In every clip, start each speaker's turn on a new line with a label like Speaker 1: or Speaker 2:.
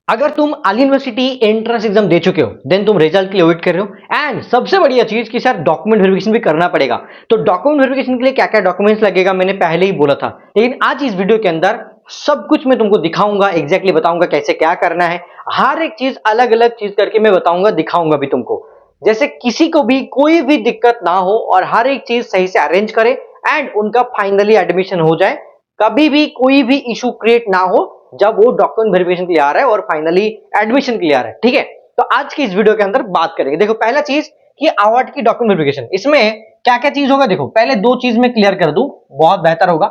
Speaker 1: अगर तुम आली यूनिवर्सिटी एंट्रेंस एग्जाम दे चुके हो देन तुम रिजल्ट के लिए वेट कर रहे हो एंड सबसे बढ़िया चीज कि सर डॉक्यूमेंट वेरिफिकेशन भी करना पड़ेगा। तो डॉक्यूमेंट वेरिफिकेशन के लिए क्या क्या डॉक्यूमेंट्स लगेगा मैंने पहले ही बोला था, लेकिन आज इस वीडियो के अंदर सब कुछ मैं तुमको दिखाऊंगा, एग्जैक्टली बताऊंगा कैसे क्या करना है। हर एक चीज अलग अलग चीज करके मैं बताऊंगा, दिखाऊंगा भी तुमको, जैसे किसी को भी कोई भी दिक्कत ना हो और हर एक चीज सही से अरेंज करे एंड उनका फाइनली एडमिशन हो जाए। कभी भी कोई भी इशू क्रिएट ना हो जब वो डॉक्यूमेंट वेरिफिकेशन के लिए आ रहा है और फाइनली एडमिशन के लिए आ रहा है। ठीक है, तो आज की इस वीडियो के अंदर बात करेंगे। देखो पहला चीज कि अवार्ड की डॉक्यूमेंट वेरिफिकेशन, इसमें क्या क्या चीज होगा। देखो पहले दो चीज में क्लियर कर दूं, बहुत बेहतर होगा।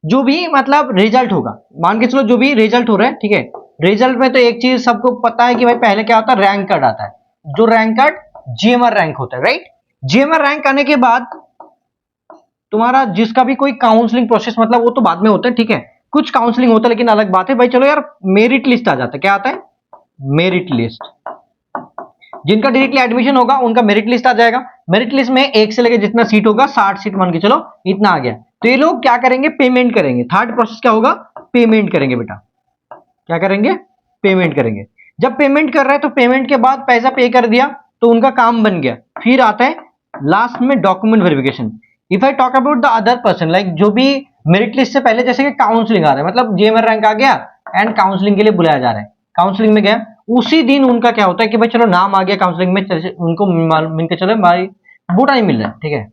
Speaker 1: जो भी मतलब रिजल्ट होगा, मान के चलो जो भी रिजल्ट हो रहा है, ठीक है, रिजल्ट में तो एक चीज सबको पता है कि भाई पहले क्या होता है, रैंक कार्ड आता है। जो रैंक कार्ड जीएमआर रैंक होता है, राइट। जीएमआर रैंक आने के बाद तुम्हारा जिसका भी कोई काउंसलिंग प्रोसेस, मतलब वो तो बाद में होता है, ठीक है, कुछ काउंसलिंग होता है, लेकिन अलग बात है भाई। चलो यार, मेरिट लिस्ट आ जाता है। क्या आता है? Merit list. जिनका डायरेक्टली एडमिशन होगा उनका मेरिट लिस्ट आ जाएगा। मेरिट लिस्ट में एक से लेकर जितना सीट होगा, 60 सीट मान के चलो, इतना आ गया। तो ये लोग क्या करेंगे, पेमेंट करेंगे। थर्ड प्रोसेस क्या होगा, पेमेंट करेंगे बेटा। क्या करेंगे? पेमेंट करेंगे। जब पेमेंट कर रहे हैं तो पेमेंट के बाद पैसा पे कर दिया तो उनका काम बन गया। फिर आता है लास्ट में document verification. If I talk about the other person, like जो भी मेरिट लिस्ट से पहले जैसे कि काउंसलिंग आ रहा है, मतलब जेएमआर रैंक आ गया एंड काउंसलिंग के लिए बुलाया जा रहा है, काउंसलिंग में गया, उसी दिन उनका क्या होता है कि भाई चलो नाम आ गया काउंसलिंग में, उनको मिल के चलो भाई बूटा नहीं मिल रहा है, ठीक है,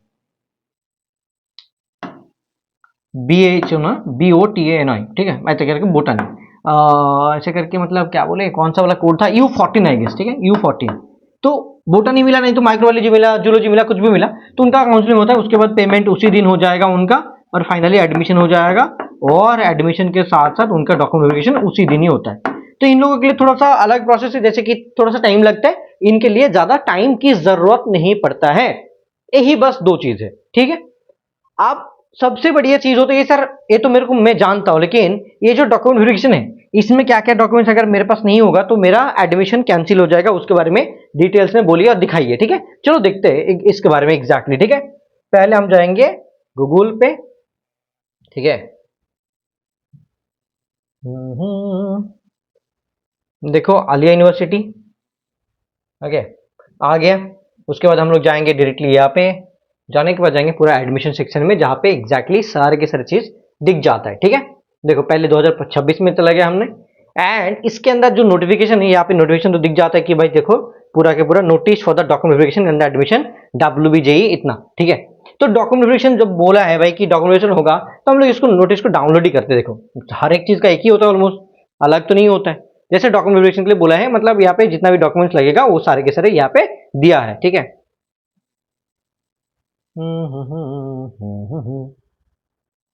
Speaker 1: BH ना, BOTANI, ठीक है, ऐसे करके बूटा नहीं, ऐसे करके मतलब क्या बोले, कौन सा वाला कोड था, U14 आई गेस, ठीक है, U14। तो बोटा नहीं मिला, नहीं तो माइक्रोबायोलॉजी मिला, जूलॉजी मिला, कुछ भी मिला, तो उनका काउंसलिंग होता है। उसके बाद पेमेंट उसी दिन हो जाएगा उनका और फाइनली एडमिशन हो जाएगा। और एडमिशन के साथ साथ उनका डॉक्यूमेंट वेरिफिकेशन उसी दिन ही होता है। तो इन लोगों के लिए थोड़ा सा अलग प्रोसेस है, जैसे कि थोड़ा सा टाइम लगता है, इनके लिए ज्यादा टाइम की जरूरत नहीं पड़ता है। यही बस दो चीज है, ठीक है। आप सबसे बढ़िया चीज हो तो ये सर, ये तो मेरे को मैं जानता हूं, लेकिन ये जो डॉक्यूमेंट वेरिफिकेशन है, इसमें क्या क्या डॉक्यूमेंट्स अगर मेरे पास नहीं होगा तो मेरा एडमिशन कैंसिल हो जाएगा। उसके बारे में डिटेल्स में बोलिए और दिखाइए, ठीक है। चलो देखते हैं इसके बारे में एग्जैक्टली, ठीक है। पहले हम जाएंगे गूगल पे, ठीक है। देखो आलिया यूनिवर्सिटी, ओके, आ गया। उसके बाद हम लोग जाएंगे डायरेक्टली यहाँ पे, जाने के बाद जाएंगे पूरा एडमिशन सेक्शन में, जहां पे एग्जैक्टली सारे के सारे चीज दिख जाता है, ठीक है। देखो पहले 2026 में चला गया हमने एंड इसके अंदर जो नोटिफिकेशन है, यहाँ पे नोटिफिकेशन तो दिख जाता है कि भाई देखो पूरा के पूरा notice for the document verification and admission WBJE इतना, ठीक है। तो डॉक्यूमेंट वेरिफिकेशन जब बोला है भाई कि डॉक्यूमेंटेशन होगा, तो हम लोग इसको नोटिस को डाउनलोड ही करते। देखो हर एक चीज का एक ही होता है ऑलमोस्ट, अलग तो नहीं होता है। जैसे डॉक्यूमेंट वेरिफिकेशन के लिए बोला है, मतलब यहाँ पे जितना भी डॉक्यूमेंट्स लगेगा वो सारे के सारे यहाँ पे दिया है, ठीक है।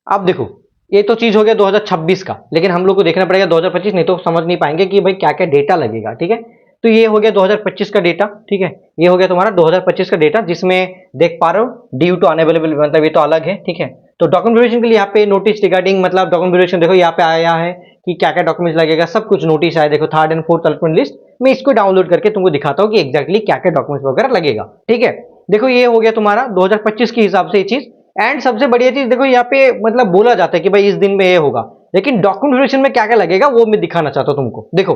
Speaker 1: अब देखो ये तो चीज हो गया 2026 का, लेकिन हम लोग को देखना पड़ेगा 2025, नहीं तो समझ नहीं पाएंगे कि भाई क्या क्या डेटा लगेगा, ठीक है। तो ये हो गया 2025 का डेटा, ठीक है। ये हो गया तुम्हारा 2025 का डेटा, जिसमें देख पा रहे हो ड्यू टू अनअवेलेबल, मतलब ये तो अलग है, ठीक है। तो डॉक्यूमेंट वेरिफिकेशन के लिए यहाँ पे नोटिस रिगार्डिंग, मतलब डॉक्यूमेंट वेरिफिकेशन देखो यहाँ पे आया है कि क्या क्या डॉक्यूमेंट्स लगेगा, सब कुछ नोटिस आया। देखो third and fourth allotment list, मैं इसको डाउनलोड करके तुमको दिखाता हूँ कि एक्जैक्टली क्या क्या डॉक्यूमेंट्स वगैरह लगेगा, ठीक है। देखो ये हो गया तुम्हारा 2025 के हिसाब से ये चीज। एंड सबसे बढ़िया चीज देखो यहाँ पे मतलब बोला जाता है कि भाई इस दिन में ये होगा, लेकिन डॉक्यूमेंट वेरिफिकेशन में क्या क्या लगेगा वो मैं दिखाना चाहता हूँ तुमको। देखो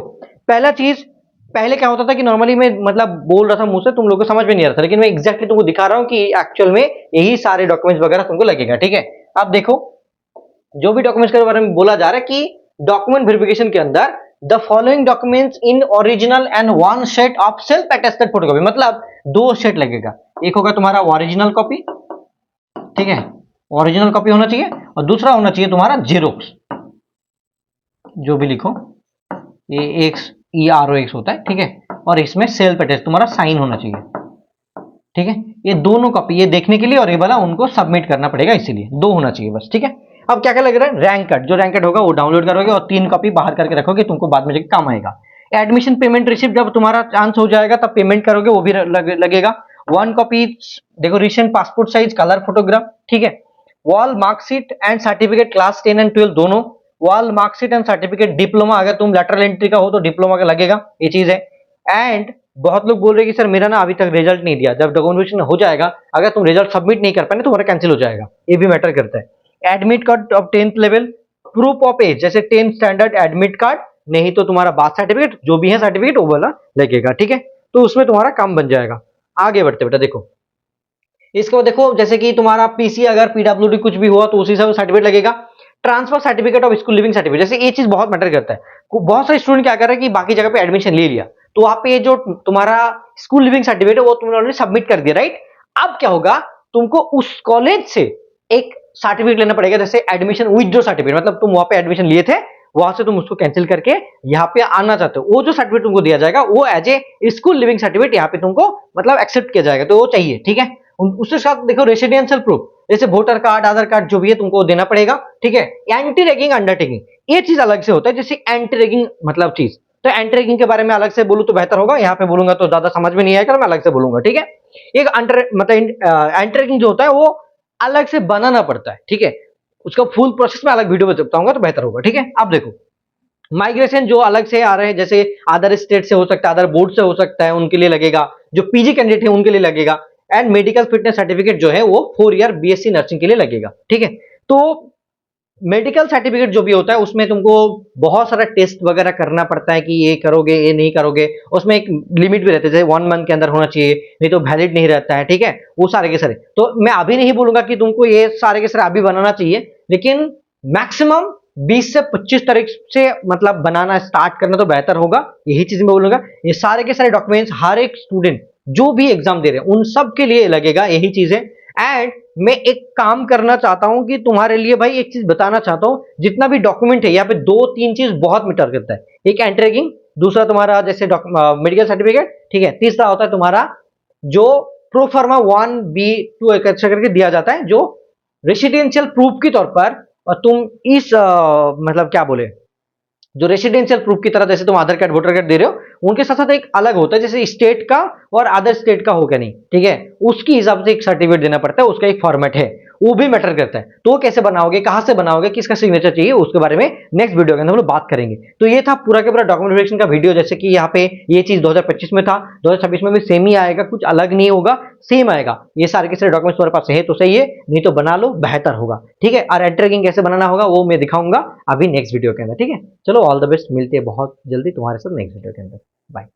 Speaker 1: पहला चीज, पहले क्या होता था कि नॉर्मली मैं मतलब बोल रहा था मुंह से, तुम लोगों को समझ में नहीं आ रहा था, लेकिन मैं एग्जैक्टली तुमको दिखा रहा हूँ कि एक्चुअल में यही सारे डॉक्यूमेंट्स वगैरह तुमको लगेगा, ठीक है। अब देखो जो भी डॉक्यूमेंट्स के बारे में बोला जा रहा है कि डॉक्यूमेंट वेरिफिकेशन के अंदर the following documents in original and one set of self attested photocopy, मतलब दो सेट लगेगा। एक होगा तुम्हारा ओरिजिनल कॉपी, ठीक है, ओरिजिनल कॉपी होना चाहिए, और दूसरा होना चाहिए तुम्हारा जेरोक्स, जो भी लिखो ये EROX होता है, ठीक है। और इसमें सेल्फ अटेस्ट तुम्हारा साइन होना चाहिए, ठीक है। ये दोनों कॉपी ये देखने के लिए और ये वाला उनको सबमिट करना पड़ेगा, इसीलिए दो होना चाहिए बस, ठीक है। अब क्या क्या लग रहा है, रैंक कार्ड, जो रैंक कार्ड होगा वो डाउनलोड करोगे और 3 कॉपी बाहर करके रखोगे, तुमको बाद में काम आएगा। एडमिशन पेमेंट रिसिप्ट, जब तुम्हारा चांस हो जाएगा तब पेमेंट करोगे, वो भी लगेगा। 1 कॉपी देखो recent passport size colour photograph, ठीक है। Wall marksheet and certificate class 10 and 12 दोनों, wall marksheet and certificate diploma, अगर तुम लेटरल एंट्री का हो तो डिप्लोमा का लगेगा, ये चीज है। एंड बहुत लोग बोल रहे हैं कि सर मेरा ना अभी तक रिजल्ट नहीं दिया, जब डॉक्यूमेंटेशन हो जाएगा, अगर तुम रिजल्ट सबमिट नहीं कर पाए तो तुम्हारा कैंसिल हो जाएगा, ये भी मैटर करता है। Admit card of 10th level, proof of age, जैसे 10th स्टैंडर्ड एडमिट कार्ड नहीं तो तुम्हारा बात सर्टिफिकेट जो भी है सर्टिफिकेट वो वाला लगेगा, ठीक है। तो उसमें तुम्हारा काम बन जाएगा। आगे बढ़ते बेटा देखो, इसके बाद देखो जैसे कि तुम्हारा पीसी अगर पीडब्ल्यूडी कुछ भी हुआ तो उसी से सर्टिफिकेट लगेगा। Transfer certificate of school leaving certificate, जैसे ये चीज बहुत मैटर करता है। बहुत सारे स्टूडेंट क्या कर रहे हैं कि बाकी जगह पे एडमिशन ले लिया, तो वहां पे जो तुम्हारा स्कूल लिविंग सर्टिफिकेट है वो तुमने ऑलरेडी सबमिट कर दिया, राइट। अब क्या होगा, तुमको उस कॉलेज से एक सर्टिफिकेट लेना पड़ेगा, जैसे एडमिशन विथड्रॉ सर्टिफिकेट, मतलब तुम वहां पे एडमिशन लिए थे, वहां से तुम उसको कैंसिल करके यहाँ पे आना चाहते हो, वो जो सर्टिफिकेट तुमको दिया जाएगा वो as a school leaving certificate यहाँ पे तुमको मतलब एक्सेप्ट किया जाएगा, तो वो चाहिए, ठीक है। उसके साथ देखो रेसिडेंशियल प्रूफ, जैसे वोटर कार्ड, आधार कार्ड जो भी है तुमको देना पड़ेगा, ठीक है। एंटी रैगिंग अंडरटेकिंग, ये चीज अलग से होता है, जैसे एंटी रैगिंग मतलब चीज, तो एंटी रैगिंग के बारे में अलग से बोलूं तो बेहतर होगा, यहाँ पे बोलूंगा तो ज्यादा समझ में नहीं आएगा, मैं अलग से बोलूंगा, ठीक है। एक अंडर मतलब एंटी रैगिंग जो होता है वो अलग से बनाना पड़ता है, ठीक है। उसका फुल प्रोसेस में अलग वीडियो बताऊंगा तो बेहतर होगा, ठीक है। अब देखो माइग्रेशन जो अलग से आ रहे हैं, जैसे अदर स्टेट से हो सकता है, अदर बोर्ड से हो सकता है, उनके लिए लगेगा। जो पीजी कैंडिडेट है उनके लिए लगेगा। एंड मेडिकल फिटनेस सर्टिफिकेट जो है वो 4 ईयर बीएससी नर्सिंग के लिए लगेगा, ठीक है। तो मेडिकल सर्टिफिकेट जो भी होता है उसमें तुमको बहुत सारा टेस्ट वगैरह करना पड़ता है कि ये करोगे ये नहीं करोगे, उसमें एक लिमिट भी रहती है, जैसे 1 मंथ के अंदर होना चाहिए, नहीं तो वैलिड नहीं रहता है, ठीक है। वो सारे के सारे, तो मैं अभी नहीं बोलूंगा कि तुमको ये सारे के सारे अभी बनाना चाहिए, लेकिन मैक्सिमम 20 से 25 तारीख से मतलब बनाना स्टार्ट करना तो बेहतर होगा, यही चीज मैं बोलूंगा। ये सारे के सारे डॉक्यूमेंट्स हर एक स्टूडेंट जो भी एग्जाम दे रहे हैं उन सब के लिए लगेगा, यही चीज है। एंड मैं एक काम करना चाहता हूं कि तुम्हारे लिए भाई एक चीज बताना चाहता हूं, जितना भी डॉक्यूमेंट है यहाँ पे 2-3 चीज बहुत मैटर करता है। एक एंट्रेगिंग, दूसरा तुम्हारा जैसे मेडिकल सर्टिफिकेट, ठीक है। तीसरा होता है तुम्हारा जो प्रोफार्मा 1B2 एक अच्छा करके दिया जाता है, जो रेसिडेंशियल प्रूफ के तौर पर, और तुम इस मतलब क्या बोले, जो रेसिडेंशियल प्रूफ की तरह जैसे तुम आधार कार्ड वोटर कार्ड दे रहे हो, उनके साथ साथ एक अलग होता है, जैसे स्टेट का और अदर स्टेट का हो क्या नहीं, ठीक है, उसकी हिसाब से एक सर्टिफिकेट देना पड़ता है, उसका एक फॉर्मेट है, वो भी मैटर करता है। तो कैसे बनाओगे, कहां से बनाओगे, किसका सिग्नेचर चाहिए, उसके बारे में नेक्स्ट वीडियो के अंदर हम लोग बात करेंगे। तो ये था पूरा का पूरा डॉक्यूमेंट वेरिफिकेशन का वीडियो, जैसे कि यहाँ पे ये चीज 2025 में था, 2026 में भी सेम ही आएगा, कुछ अलग नहीं होगा, सेम आएगा। ये सारे के सारे डॉक्यूमेंट्स तुम्हारे पास है तो सही है, नहीं तो बना लो बेहतर होगा, ठीक है। और एंट्रेगिंग कैसे बनाना होगा वो मैं दिखाऊंगा अभी नेक्स्ट वीडियो के अंदर, ठीक है। चलो ऑल द बेस्ट, मिलते हैं बहुत जल्दी तुम्हारे साथ नेक्स्ट वीडियो के अंदर, बाय।